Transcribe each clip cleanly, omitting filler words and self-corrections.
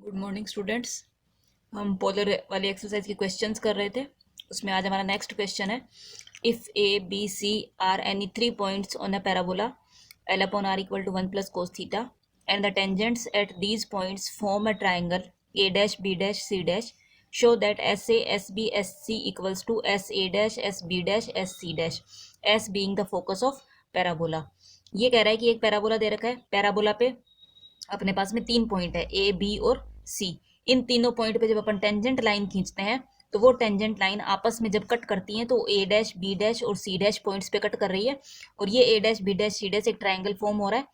Good morning students. हम polar वाली exercise के क्वेश्चंस कर रहे थे। उसमें आज हमारा नेक्स्ट क्वेश्चन है, if A B C are any 3 points on a parabola L upon R equal to 1 + cos theta and the tangents at these points form a triangle A dash B dash C dash, show that S A S B S C equals to S A dash S B dash S C dash, S being the focus of parabola. ये कह रहा है कि एक parabola दे रखा है, parabola पे अपने पास में 3 पॉइंट है ए बी और सी। इन तीनों पॉइंट पे जब अपन टेंजेंट लाइन खींचते हैं तो वो टेंजेंट लाइन आपस में जब कट करती है तो ए डैश बी डैश और सी डैश पॉइंट्स पे कट कर रही है, और ये A dash B dash C dash एक ट्राइंगल फॉर्म हो रहा है।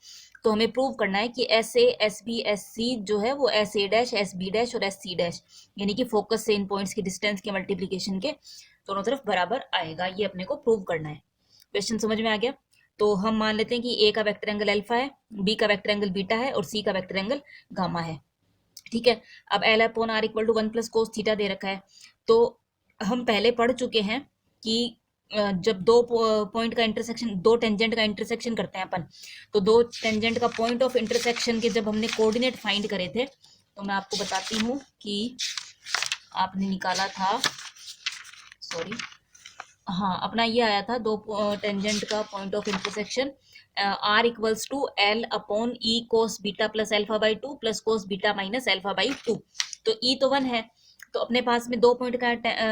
तो हमें प्रूव करना है कि S A S B S C जो है वो S A dash S B dash और एस सी डैश, यानी कि फोकस से इन पॉइंट्स की डिस्टेंस के मल्टीप्लीकेशन के दोनों तरफ बराबर आएगा। ये अपने को प्रूव करना है। क्वेश्चन समझ में आ गया? तो हम मान लेते हैं कि ए का वेक्टर एंगल अल्फा है, बी का वेक्टर एंगल बीटा है और सी का वेक्टर एंगल गामा है। ठीक है। अब L upon R equal to 1 + cos theta दे रखा है। तो हम पहले पढ़ चुके हैं कि जब दो पॉइंट का इंटरसेक्शन, दो टेंजेंट का इंटरसेक्शन करते हैं अपन, तो दो टेंजेंट का पॉइंट ऑफ इंटरसेक्शन के जब हमने कोऑर्डिनेट फाइंड करे थे, तो मैं आपको बताती हूँ कि आपने निकाला था, सॉरी, हाँ, अपना ये आया था दो टेंजेंट का point of intersection R equals to L upon E cos beta plus alpha by 2 plus cos beta minus alpha by 2। तो ई तो 1 है, तो अपने पास में दो पॉइंट का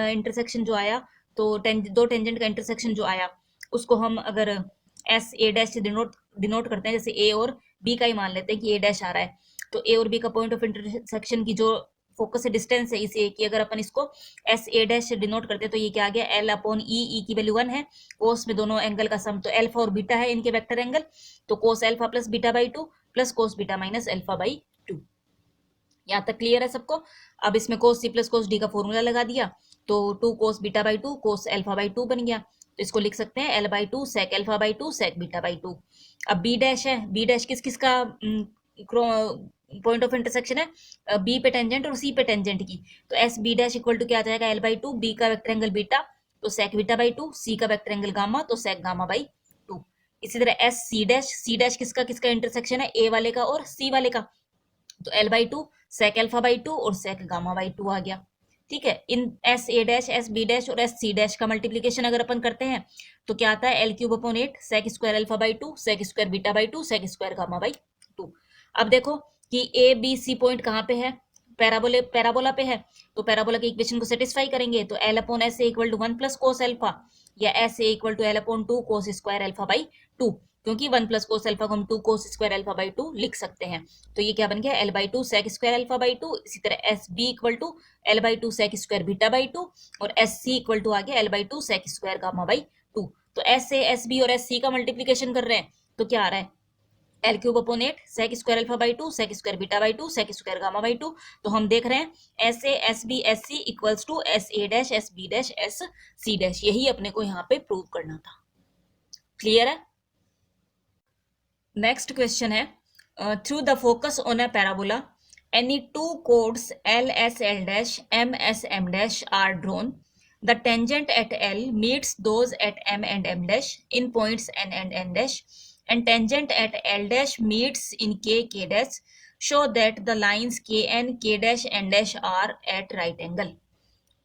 इंटरसेक्शन जो आया, तो दो टेंजेंट का इंटरसेक्शन जो आया उसको हम अगर एस ए डैश से डिनोट करते हैं, जैसे ए और बी का ही मान लेते हैं कि ए डैश आ रहा है, तो ए और बी का पॉइंट ऑफ इंटरसेक्शन की जो फोकस से डिस्टेंस है इसे कि अगर अपन इसको एस ए डैश से डिनोट करते हैं तो ये क्या आ गया, एल अपॉन ई, ई की वैल्यू 1 है, कोस में दोनों एंगल का सम, तो एल्फा और बीटा है इनके वेक्टर एंगल, तो cos alpha plus beta by 2 plus cos beta minus alpha by 2। यहाँ तक क्लियर है सबको? अब इसमें cos C plus cos D का फॉर्मूला लगा दिया, तो 2 cos beta by 2 cos alpha by 2 बन गया। तो इसको लिख सकते हैं L by 2 sec alpha by 2 sec beta by 2। अब बी डैश है, बी डैश किस किस का पॉइंट ऑफ इंटरसेक्शन है, बी पे टेंजेंट और सी पे टेंजेंट की, तो S B dash equal to क्या आ जाएगा, एल बाई 2, बी का वेक्टर एंगल बीटा तो सेक बीटा बाई 2, सी का वेक्टर एंगल गामा तो सेक गामा बाई 2। इसी तरह एस सी डैश किसका किसका इंटरसेक्शन है, ए वाले का और सी वाले का, तो L by 2 sec alpha by 2 और सेक गामा बाई 2 आ गया। ठीक है। इन S A dash S B dash और एस सी डैश का मल्टीप्लीकेशन अगर अपन करते हैं तो क्या आता है, L cube upon 8 sec square alpha by 2 sec square beta by 2 sec square gamma by 2। अब देखो कि ए बी सी पॉइंट कहाँ पे है, पैराबोला पे है, तो पैराबोला के इक्वेशन को सेटिस्फाई करेंगे, तो L upon S A equal to 1 + cos alpha, या S A equal to L upon 2 cos square alpha by 2, क्योंकि 1 + cos अल्फा को हम 2 cos स्क्वायर अल्फा बाई 2 लिख सकते हैं। तो ये क्या बन गया, L by 2 sec square alpha by 2। इसी तरह S B equal to L by 2 sec square beta by 2, और एस सी इक्वल टू आ गया L by 2 sec square gamma by 2। तो एस ए एस बी और एस सी का multiplication कर रहे हैं, तो क्या आ रहा है, L cube upon 8 sec square alpha by 2 sec square beta by 2 sec square gamma by 2। तो हम देख रहे हैं S A S B S C equals to S A dash S B dash S C dash, यही अपने को यहाँ पे प्रूव करना था। क्लियर है? नेक्स्ट क्वेश्चन है, through the focus on a parabola any two chords L S L dash M S M dash are drawn, the tangent at L meets those at M and M dash in points N and N dash, and tangent at L dash meets in K dash, show that the lines K N K dash N dash are at right angle.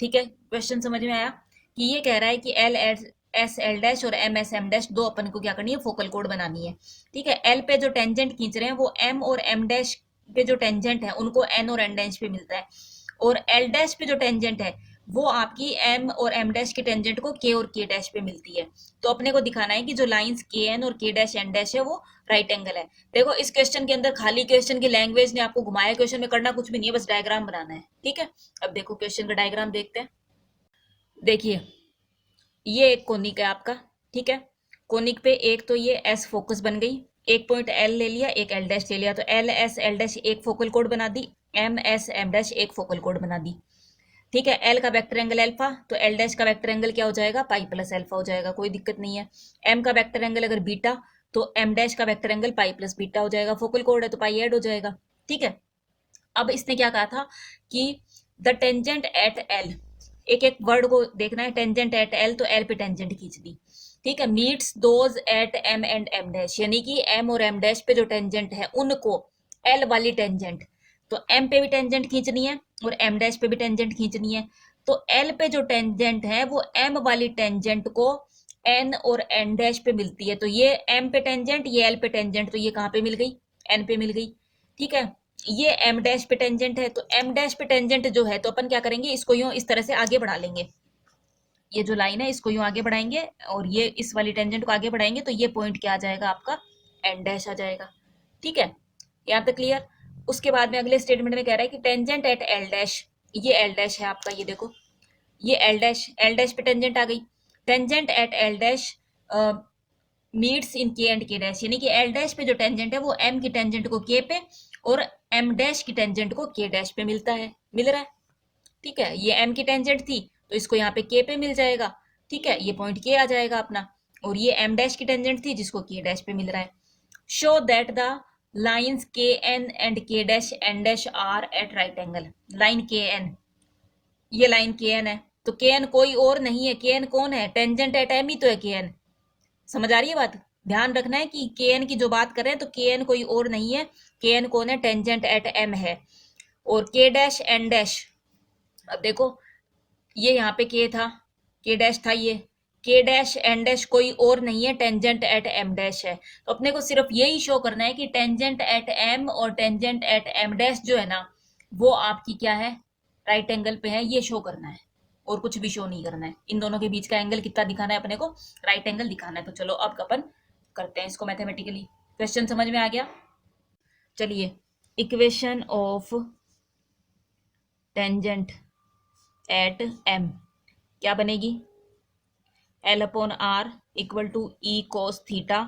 ठीक है, question समझ में आया? कि ये कह रहा है कि एल एस एल डैश और एम एस एम डैश दो अपन को क्या करनी है, फोकल कोड बनानी है। ठीक है। एल पे जो टेंजेंट खींच रहे हैं वो एम और एम डैश पे जो टेंजेंट है उनको एन और एन डैश पे मिलता है, और एल डैश पे जो टेंजेंट है वो आपकी एम और एम डैश के टेंजेंट को के और के डैश पे मिलती है। तो अपने को दिखाना है कि जो लाइंस के एन और के डैश एन डैश है वो राइट एंगल है। देखो इस क्वेश्चन के अंदर खाली क्वेश्चन की लैंग्वेज ने आपको घुमाया, क्वेश्चन में करना कुछ भी नहीं है, बस डायग्राम बनाना है। ठीक है। अब देखो क्वेश्चन का डायग्राम देखते हैं। देखिए ये एक कोनिक है आपका। ठीक है। कोनिक पे एक तो ये एस फोकस बन गई, एक पॉइंट एल ले लिया, एक एल डैश ले लिया, तो एल एस एल डैश एक फोकल कोड बना दी, एम एस एम डैश एक फोकल कोड बना दी। ठीक है। एल का वेक्टर एंगल अल्फा, तो एल डैश का वेक्टर एंगल क्या हो जाएगा, पाई प्लस अल्फा हो जाएगा, कोई दिक्कत नहीं है। एम का वेक्टर एंगल अगर बीटा, तो एम डैश का vector angle pi plus beta हो जाएगा, फोकल कोड है तो पाई ऐड हो जाएगा। ठीक है। अब इसने क्या कहा था कि द टेंजेंट एट एल, एक एक वर्ड को देखना है, टेंजेंट एट एल, तो एल पे टेंजेंट खींच दी। ठीक है। Meets those at M and M dash, यानी कि एम और एम डैश पे जो टेंजेंट है उनको एल वाली टेंजेंट तो m पे भी टेंजेंट खींचनी है और m डैश पे भी टेंजेंट खींचनी है। तो l पे जो टेंजेंट है वो m वाली टेंजेंट को n और n डैश पे मिलती है। तो ये m पे टेंजेंट, ये l पे टेंजेंट, तो ये कहाँ पे मिल गई, n पे मिल गई। ठीक है, ये m डैश पे टेंजेंट है, तो m डैश पे टेंजेंट जो है तो अपन क्या करेंगे, इसको यूं इस तरह से आगे बढ़ा लेंगे। ये जो लाइन है इसको यूं आगे बढ़ाएंगे और ये इस वाली टेंजेंट को आगे बढ़ाएंगे, तो ये पॉइंट क्या आ जाएगा आपका, एन डैश आ जाएगा। ठीक है, यहाँ तक क्लियर। उसके बाद में अगले स्टेटमेंट में कह रहा है कि टेंजेंट एट एल डैश, ये एल डैश है आपका, ये देखो ये एल डैश पे टेंजेंट आ गई। Tangent at L dash meets in K and K dash, यानी कि एल डैश पे जो टेंजेंट है वो एम की टेंजेंट को के पे और एम डैश की टेंजेंट को के डैश पे मिलता है, मिल रहा है। ठीक है, ये एम की टेंजेंट थी तो इसको यहाँ पे के पे मिल जाएगा। ठीक है, ये पॉइंट के आ जाएगा अपना, और ये एम डैश की टेंजेंट थी जिसको के डैश पे मिल रहा है। Show that the lines K N and K dash N dash are at right angle. Line K N, ये लाइन के एन है, तो के एन कोई और नहीं है, के एन कौन है, टेंजेंट एट एम ही तो है के एन। समझ आ रही है बात, ध्यान रखना है कि के एन की जो बात कर रहे हैं तो के एन कोई और नहीं है, के एन कौन है, टेंजेंट एट एम है। और के डैश एन डैश, अब देखो ये यहाँ पे के था, के डैश था, ये के डैश एन डैश कोई और नहीं है, टेंजेंट एट एम डैश है। तो अपने को सिर्फ यही शो करना है कि टेंजेंट एट एम और टेंजेंट एट एम डैश जो है ना वो आपकी क्या है, राइट एंगल पे है, ये शो करना है, और कुछ भी शो नहीं करना है। इन दोनों के बीच का एंगल कितना दिखाना है अपने को, राइट एंगल दिखाना है। तो चलो अब अपन करते हैं इसको मैथमेटिकली। क्वेश्चन समझ में आ गया, चलिए। Equation of tangent at M क्या बनेगी, L upon R equal to E cos theta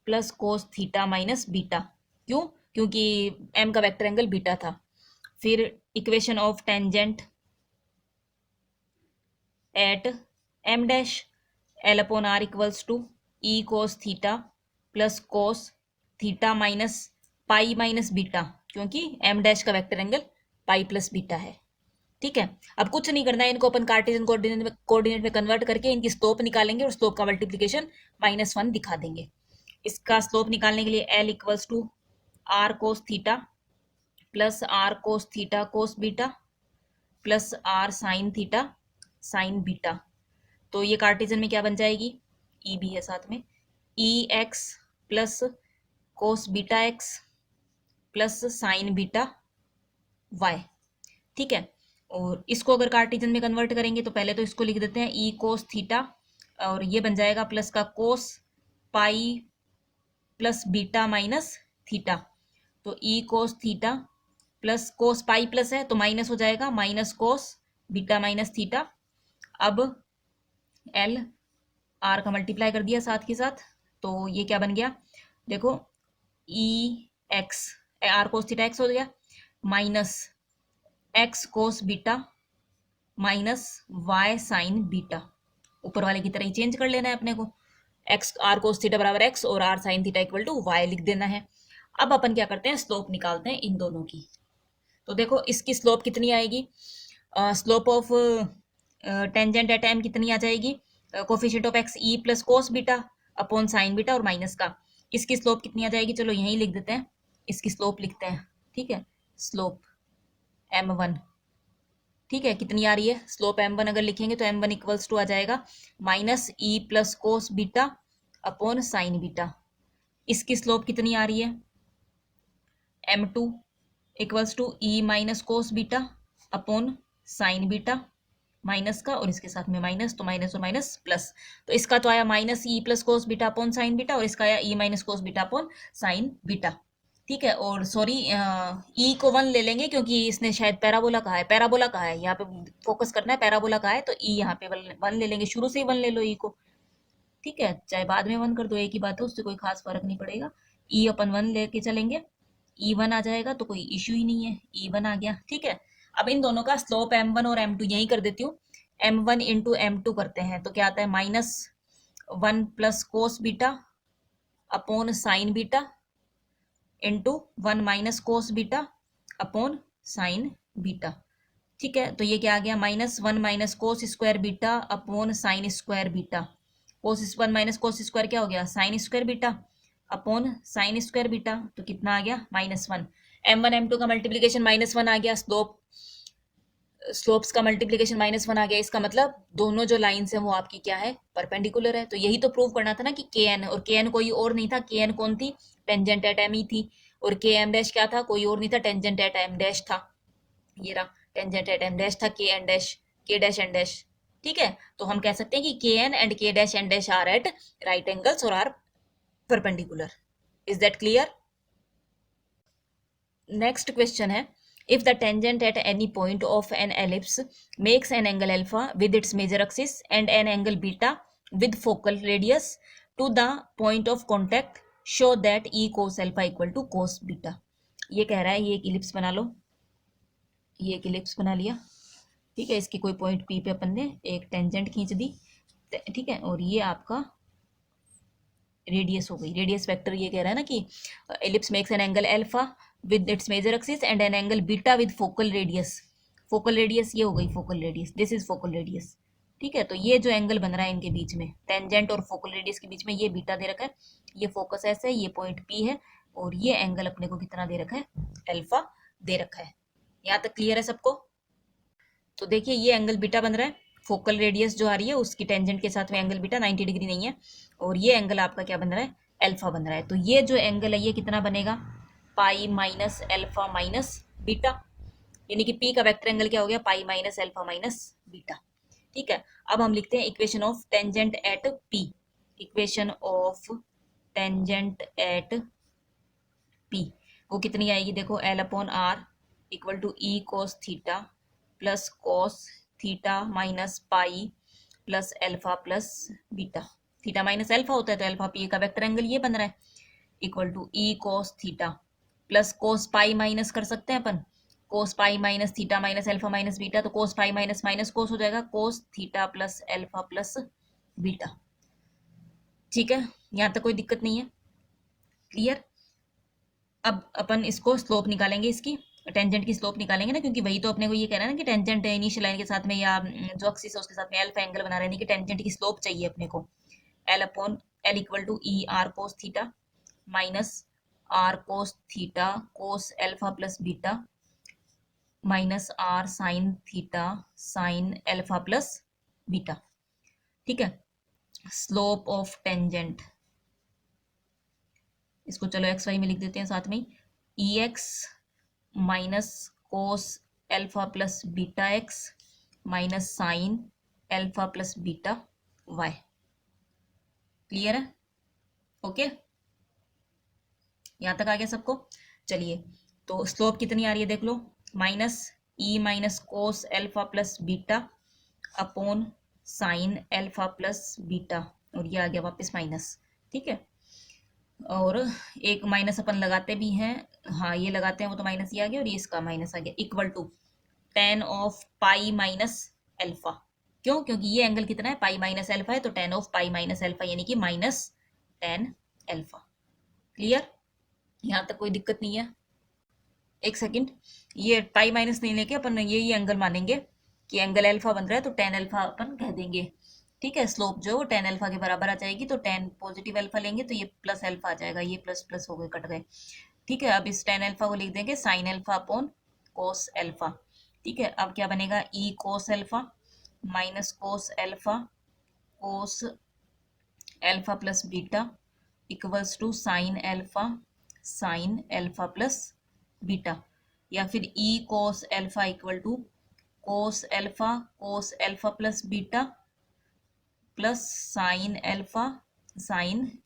plus cos theta minus beta. क्यों, क्योंकि एम का वेक्टर एंगल बीटा था। फिर equation of tangent at M dash, L upon R equals to E cos theta plus cos theta minus pi minus beta, क्योंकि M dash का vector angle pi plus beta है। ठीक है, अब कुछ नहीं करना है, इनको अपन कार्टेशियन कोऑर्डिनेट में कन्वर्ट करके इनकी स्लोप निकालेंगे और स्लोप का मल्टीप्लीकेशन -1 दिखा देंगे। इसका स्लोप निकालने के लिए L equals to R cos theta plus R cos theta cos beta plus R sine theta sine beta. तो ये कार्टेशियन में क्या बन जाएगी, ई भी है साथ में, E X plus cos beta X plus sine beta Y. ठीक है, और इसको अगर कार्टेशियन में कन्वर्ट करेंगे तो पहले तो इसको लिख देते हैं ई कोस थीटा, और ये बन जाएगा प्लस का cos pi plus beta minus theta. तो E cos theta plus cos pi plus है तो माइनस हो जाएगा, minus cos beta minus theta. अब एल आर का मल्टीप्लाई कर दिया साथ के साथ, तो ये क्या बन गया, देखो E X, R cos theta X हो गया, minus X cos beta minus Y sine beta. ऊपर वाले की तरह ही चेंज कर लेना है अपने को, एक्स आर कोस थीटा बराबर एक्स और R sine theta equal to Y लिख देना है। अब अपन क्या करते हैं, स्लोप निकालते हैं इन दोनों की। तो देखो इसकी स्लोप कितनी आएगी, slope of tangent at M कितनी आ जाएगी, coefficient of X E plus cos beta upon sine beta और माइनस का, इसकी स्लोप कितनी आ जाएगी, चलो यहीं लिख देते हैं, इसकी स्लोप लिखते हैं। ठीक है, स्लोप m1, ठीक है, कितनी आ रही है स्लोप m1, अगर लिखेंगे तो m1 इक्वल्स टू आ जाएगा minus E plus cos beta upon sine beta. इसकी स्लोप कितनी आ रही है, m2 equals to E minus cos beta upon sine beta minus का, और इसके साथ में माइनस, तो माइनस और माइनस प्लस, तो इसका तो आया minus E plus cos beta upon sine beta और इसका आया E minus cos beta upon sine beta. ठीक है, और सॉरी ई को 1 ले लेंगे क्योंकि इसने शायद पैराबोला कहा है, पैराबोला कहा है, यहाँ पे फोकस करना है, पैराबोला कहा है, तो ई यहाँ पे 1 ले लेंगे, शुरू से ही 1 ले लो ई को। ठीक है, चाहे बाद में 1 कर दो, एक ही बात है, उससे कोई खास फर्क नहीं पड़ेगा। ई अपन 1 लेके चलेंगे, ई 1 आ जाएगा तो कोई इश्यू ही नहीं है, ई 1 आ गया। ठीक है, अब इन दोनों का स्लोप m1 और m2 यही कर देती हूँ, m1 इंटू m2 करते हैं तो क्या आता है, -1 plus cos beta upon sine beta into 1 minus cos beta upon sine beta. ठीक है, तो ये क्या आ गया, -1 minus cos square beta upon sine square beta. Cos 1 minus cos square क्या हो गया, sine square beta upon sine square beta, तो कितना आ गया -1। m1 m2 का मल्टीप्लीकेशन -1 आ गया, स्लोप्स का मल्टीप्लीकेशन -1 आ गया, इसका मतलब दोनों जो लाइंस हैं वो आपकी क्या है, परपेंडिकुलर है। तो यही तो प्रूव करना था ना कि के एन, और के एन कोई और नहीं था, के एन कौन थी, टेंजेंट एट एम ही थी, और के एम डैश क्या था, कोई और नहीं था, टेंजेंट एट एम डैश था। ये रहा टेंजेंट एट एम डैश था, K N dash, K dash N dash. ठीक है, तो हम कह सकते हैं कि K N and K dash N dash are at right angles और are perpendicular. Is that clear? Next question है, if the tangent at any point of an ellipse makes an angle alpha with its major axis and an angle beta with focal radius to the point of contact, show that E cos alpha equal to cos beta। ये कह रहा है, ये एक ellipse बना लो, ये एक ellipse बना लिया, ठीक है, इसकी कोई पॉइंट P पे अपन ने एक टेंजेंट खींच दी, ठीक है, और ये आपका रेडियस हो गई, रेडियस वेक्टर ये कह रहा है ना कि ellipse makes an angle alpha with its major axis and an angle beta with focal radius. Focal radius ये हो गई, focal radius, this is focal radius. ठीक है, तो ये जो एंगल बन रहा है इनके बीच में, टेंजेंट और फोकल रेडियस के बीच में, ये बीटा दे रखा है, ये फोकस एस है, ये पॉइंट पी है, और ये एंगल अपने को कितना दे रखा है, अल्फा दे रखा है। यहाँ तक क्लियर है सबको? तो देखिए ये एंगल बीटा बन रहा है, फोकल रेडियस जो आ रही है उसकी टेंजेंट के साथ में एंगल बीटा 90 डिग्री नहीं है, और ये एंगल आपका क्या बन रहा है, अल्फा बन रहा है। तो ये जो एंगल है ये कितना बनेगा, pi minus alpha minus beta, यानी कि पी का वेक्टर एंगल क्या हो गया, pi minus alpha minus beta. ठीक है, अब हम लिखते हैं equation of tangent at P. Equation of tangent at P वो कितनी आएगी, देखो L upon R equal to E cos theta plus cos theta minus pi plus alpha plus beta. Theta minus alpha होता है तो अल्फा पी का vector angle ये बन रहा है, equal to E cos theta plus cos pi minus कर सकते हैं अपन, cos pi minus theta minus alpha minus beta, तो cos pi minus minus cos हो जाएगा, cos theta plus alpha plus beta. ठीक है, यहाँ तक कोई दिक्कत नहीं है, क्लियर? अब अपन इसको स्लोप निकालेंगे, इसकी टेंजेंट की स्लोप निकालेंगे ना, क्योंकि वही तो अपने को ये कह रहा है ना कि टेंजेंट इनिशियल लाइन के साथ में या जो एक्सिस है उसके साथ में अल्फा एंगल बना रहे हैं, कि टेंजेंट की स्लोप चाहिए अपने को। L upon L equal to E R cos theta minus R cos theta cos alpha plus beta minus R sine theta sine alpha plus beta. ठीक है, स्लोप ऑफ टेंजेंट, इसको चलो एक्स वाई में लिख देते हैं साथ में, E X minus cos alpha plus beta X minus sine alpha plus beta Y. Clear है? ओके, यहाँ तक आ गया सबको? चलिए, तो स्लोप कितनी आ रही है देख लो, minus E minus cos alpha plus beta upon sine alpha plus beta, और ये आ गया वापस माइनस। ठीक है, और एक माइनस अपन लगाते भी हैं, हाँ ये लगाते हैं, वो तो माइनस ही आ गया, और ये इसका माइनस आ गया, equal to tan of pi minus alpha. क्यों? क्योंकि ये एंगल कितना है, पाई माइनस अल्फा है, तो ten of pi minus alpha यानी कि माइनस टेन अल्फा। क्लियर? यहाँ तक कोई दिक्कत नहीं है? एक सेकंड, ये पाई माइनस नहीं लेके अपन ये एंगल मानेंगे कि एंगल अल्फा बन रहा है, तो टेन अल्फा अपन कह देंगे। ठीक है, स्लोप जो है टेन अल्फा के बराबर आ जाएगी, तो टेन पॉजिटिव अल्फा लेंगे तो ये प्लस अल्फा आ जाएगा, ये प्लस प्लस हो गए, कट गए। ठीक है, अब इस टेन अल्फा को लिख देंगे sine alpha upon cos alpha. ठीक है, अब क्या बनेगा, E cos alpha minus cos alpha cos alpha plus beta equals to sine alpha plus beta, या फिर E cos alpha equal to cos alpha plus beta plus sine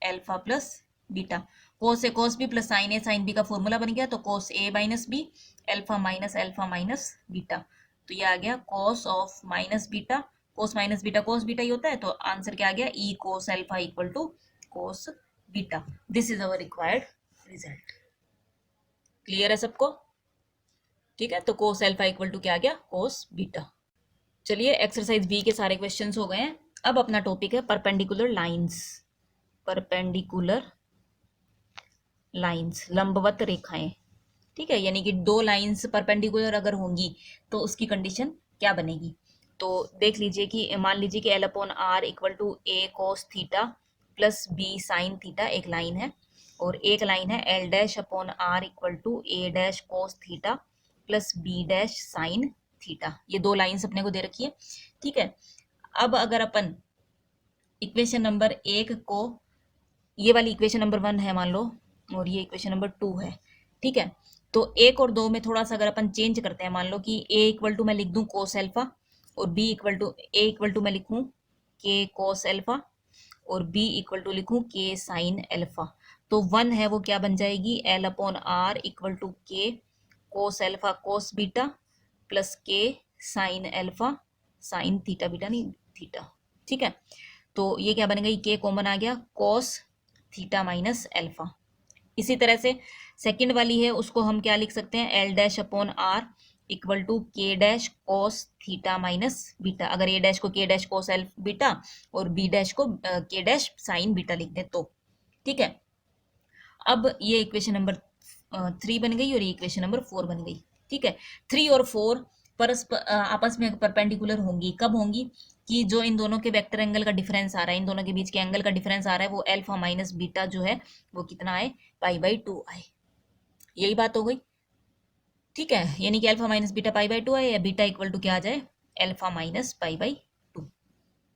alpha plus beta. Cos A cos B plus sine A sine B का formula बन गया, तो cos A minus B alpha minus beta, तो ये आ गया cos of minus beta, cos minus beta cos beta ही होता है, तो आंसर क्या आ गया, E cos alpha equal to cos beta. This is our required result. Clear है सबको? ठीक है, तो कोस अल्फा इक्वल टू क्या आ गया, कोस बीटा। चलिए, एक्सरसाइज बी के सारे क्वेश्चंस हो गए हैं। अब अपना टॉपिक है परपेंडिकुलर लाइंस। परपेंडिकुलर लाइंस, लंबवत रेखाएं। ठीक है, यानी कि दो लाइंस परपेंडिकुलर अगर होंगी तो उसकी कंडीशन क्या बनेगी। तो देख लीजिए कि मान लीजिए कि L upon R equal to A cos theta plus B sine theta एक लाइन है, और एक लाइन है L dash upon R equal to A dash cos theta plus B dash sine theta. ये दो लाइन्स अपने को दे रखी है, ठीक है। अब अगर अपन इक्वेशन नंबर 1 को, ये वाली इक्वेशन नंबर 1 है मान लो, और ये इक्वेशन नंबर 2 है, ठीक है। तो 1 और 2 में थोड़ा सा अगर अपन चेंज करते हैं, मान लो कि a इक्वल टू मैं लिख दूं कोस एल्फा, और b equal to a equal to मैं लिखूं k कोस एल्फा, और b इक्वल टू लिखूं k साइन एल्फा। तो 1 है वो क्या बन जाएगी, l upon R equal to k cos alpha cos beta plus k sine alpha sine theta, beta नहीं थीटा, ठीक है। तो ये क्या बन गई, k कॉमन आ गया, कोस थीटा माइनस एल्फा। इसी तरह से सेकंड वाली है, उसको हम क्या लिख सकते हैं, L dash upon R equal to K dash cos theta minus beta. अगर ए डैश को K dash cos L beta और बी डैश को के डैश साइन बीटा लिख दें तो, ठीक है। अब ये इक्वेशन नंबर 3 बन गई और ये इक्वेशन नंबर 4 बन गई, ठीक है। 3 और 4 आपस में परपेंडिकुलर होंगी, कब होंगी, कि जो इन दोनों के वेक्टर एंगल का डिफरेंस आ रहा है, इन दोनों के बीच के एंगल का डिफरेंस आ रहा है, वो एल्फा माइनस बीटा जो है वो कितना आए, पाई बाई 2 आए। यही बात हो गई, ठीक है। यानी कि alpha minus beta pi by 2 आए, या बीटा इक्वल टू क्या आ जाए, एल्फा माइनस पाई बाई 2,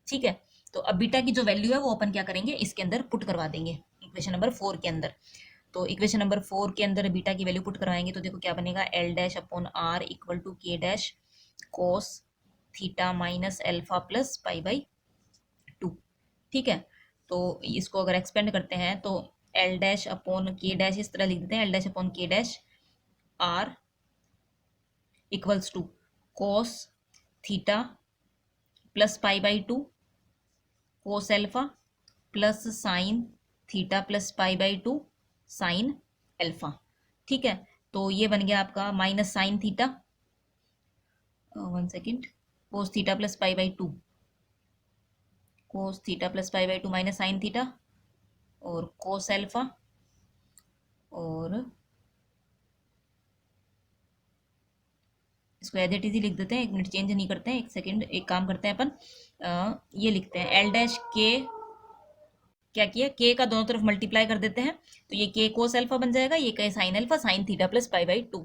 ठीक है। तो अब बीटा की जो वैल्यू है वो अपन क्या करेंगे, इसके अंदर पुट करवा देंगे इक्वेशन नंबर 4 के अंदर। तो इक्वेशन नंबर 4 के अंदर बीटा की वैल्यू पुट करवाएंगे तो देखो क्या बनेगा, L dash upon R equal to K dash cos theta minus alpha plus pi by 2, ठीक है। तो इसको अगर एक्सपेंड करते हैं तो L dash upon K dash इस तरह लिख देते हैं, L dash upon K dash R equals to cos theta plus pi by 2 cos alpha plus sine theta plus pi by 2 sine alpha, ठीक है। तो ये बन गया आपका minus sine theta, 1 second, cos theta plus pi by 2, cos theta plus pi by 2 minus sine theta और cos alpha, और इसको एज इट इज ही लिख देते हैं, 1 मिनट चेंज नहीं करते हैं, 1 सेकेंड, एक काम करते हैं अपन, ये लिखते हैं एल डैश के, क्या किया, के का दोनों तरफ मल्टीप्लाई कर देते हैं, तो ये के कोस एल्फा बन जाएगा, ये K sine alpha sine theta plus pi by 2।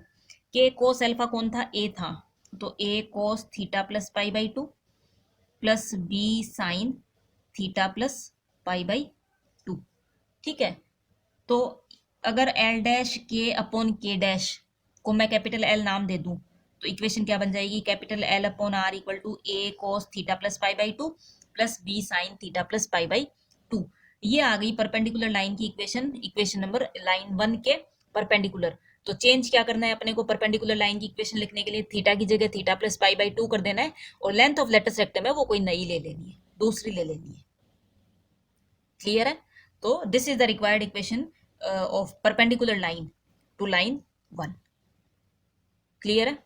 K cos alpha कौन था, ए था, तो A cos theta plus pi by 2 plus B sine theta plus pi by 2, ठीक है। तो अगर L dash K upon K dash को मैं कैपिटल एल नाम दे दूं तो इक्वेशन क्या बन जाएगी, capital L upon R equal to A cos theta plus pi by 2 plus B sine theta plus pi by 2। ये आ गई परपेंडिकुलर लाइन की इक्वेशन, इक्वेशन नंबर लाइन 1 के परपेंडिकुलर। तो चेंज क्या करना है अपने को, परपेंडिकुलर लाइन की इक्वेशन लिखने के लिए थीटा की जगह थीटा प्लस पाई बाई 2 कर देना है, और लेंथ ऑफ लेटेस्ट रेक्टम है वो कोई नई ले लेनी है, दूसरी ले लेनी है, क्लियर है। तो this is the required equation of perpendicular line to line 1, clear है।